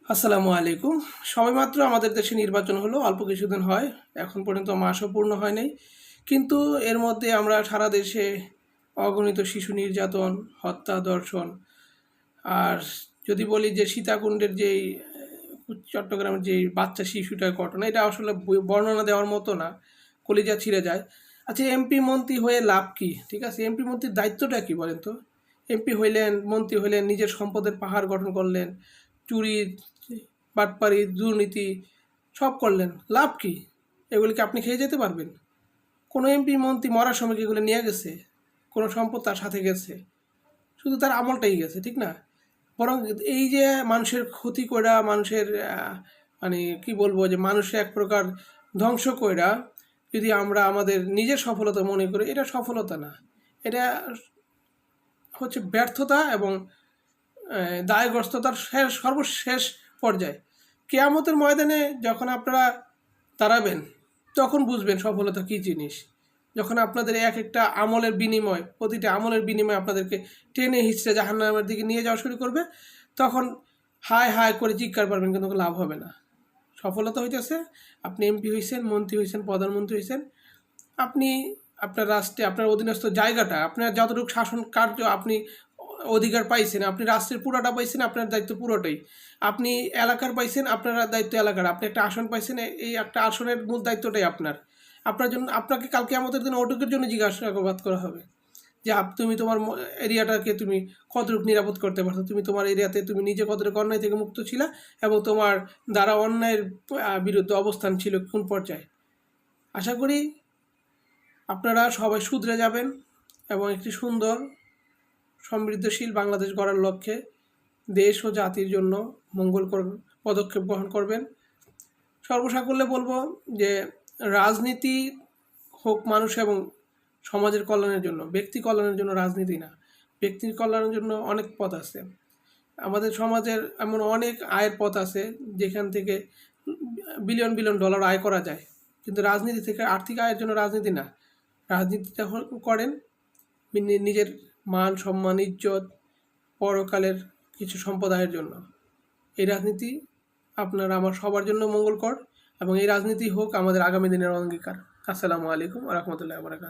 আসসালামু আলাইকুম। সবেমাত্র আমাদের দেশে নির্বাচন হলো, অল্প কিছুদিন হয়। এখন পর্যন্ত মাসও পূর্ণ হয় নাই। কিন্তু এর মধ্যে আমরা সারা দেশে অগণিত শিশু নির্যাতন, হত্যা, ধর্ষণ আর যদি বলি যে সীতাকুণ্ডের যেই চট্টগ্রামের যেই বাচ্চা শিশুটার ঘটনা, এটা আসলে বর্ণনা দেওয়ার মতো না, কলিজা ছিঁড়ে যায়। আচ্ছা, এমপি মন্ত্রী হয়ে লাভ কি? ঠিক আছে, এমপি মন্ত্রীর দায়িত্বটা কি বলেন তো? এমপি হইলেন, মন্ত্রী হইলেন, নিজের সম্পদের পাহাড় গঠন করলেন, চুরি, বাটপারি, দুর্নীতি সব করলেন, লাভ কি? এগুলি কি আপনি খেয়ে যেতে পারবেন? কোনো এমপি মন্ত্রী মরার সময় কি এগুলো নিয়ে গেছে? কোনো সম্পদ তার সাথে গেছে? শুধু তার আমলটাই গেছে, ঠিক না? বরং এই যে মানুষের ক্ষতি কইরা, মানুষের মানে কি বলবো, যে মানুষের এক প্রকার ধ্বংস কইরা যদি আমরা আমাদের নিজের সফলতা মনে করি, এটা সফলতা না। এটা হচ্ছে ব্যর্থতা এবং দায়গ্রস্ততার সর্বশেষ পর্যায়ে। কেয়ামতের ময়দানে যখন আপনারা দাঁড়াবেন, তখন বুঝবেন সফলতা কী জিনিস। যখন আপনাদের এক একটা আমলের বিনিময়, প্রতিটা আমলের বিনিময়ে আপনাদেরকে টেনে হিঁচড়ে জাহান্নামের দিকে নিয়ে যাওয়া শুরু করবে, তখন হায় হায় করে চিৎকার পারবেন, কিন্তু লাভ হবে না। সফলতা হইতেছে আপনি এমপি হয়েছেন, মন্ত্রী হয়েছেন, প্রধানমন্ত্রী হয়েছেন, আপনি আপনার রাষ্ট্রে, আপনার অধীনস্থ জায়গাটা, আপনার যতটুকু শাসন কার্য আপনি অধিকার পাইছেন, আপনি রাষ্ট্রের পুরোটা পাইছেন, আপনার দায়িত্ব পুরোটাই। আপনি এলাকার পাইছেন, আপনার দায়িত্ব এলাকার। আপনি একটা আসন পাইছেন, এই একটা আসনের মূল দায়িত্বটাই আপনার। আপনার জন্য, আপনাকে কালকে আমাদের দিন ওটুকের জন্য জিজ্ঞাসাবাদ করা হবে যে তুমি তোমার এরিয়াটাকে তুমি কতটুকু নিরাপদ করতে পারছো, তুমি তোমার এরিয়াতে তুমি নিজে কতটুকু অন্যায় থেকে মুক্ত ছিলা, এবং তোমার দ্বারা অন্যায়ের বিরুদ্ধে অবস্থান ছিল কোন পর্যায়ে। আশা করি আপনারা সবাই শুধরে যাবেন এবং একটি সুন্দর সমৃদ্ধশীল বাংলাদেশ গড়ার লক্ষ্যে দেশ ও জাতির জন্য মঙ্গলকর পদক্ষেপ গ্রহণ করবেন। সর্বসাকুল্যে বলবো যে রাজনীতি হোক মানুষ এবং সমাজের কল্যাণের জন্য, ব্যক্তি কল্যাণের জন্য রাজনীতি না। ব্যক্তির কল্যাণের জন্য অনেক পথ আছে। আমাদের সমাজের এমন অনেক আয়ের পথ আছে যেখান থেকে বিলিয়ন বিলিয়ন ডলার আয় করা যায়, কিন্তু রাজনীতি থেকে আর্থিক আয়ের জন্য রাজনীতি না। রাজনীতিটা করেন নিজের মান, সম্মান, ইজ্জত, পরকালের কিছু সম্প্রদায়ের জন্য। এই রাজনীতি আপনার আমার সবার জন্য মঙ্গলকর, এবং এই রাজনীতি হোক আমাদের আগামী দিনের অঙ্গীকার। আসসালামু আলাইকুম ওয়া রাহমাতুল্লাহি ওয়া বারাকাতুহু।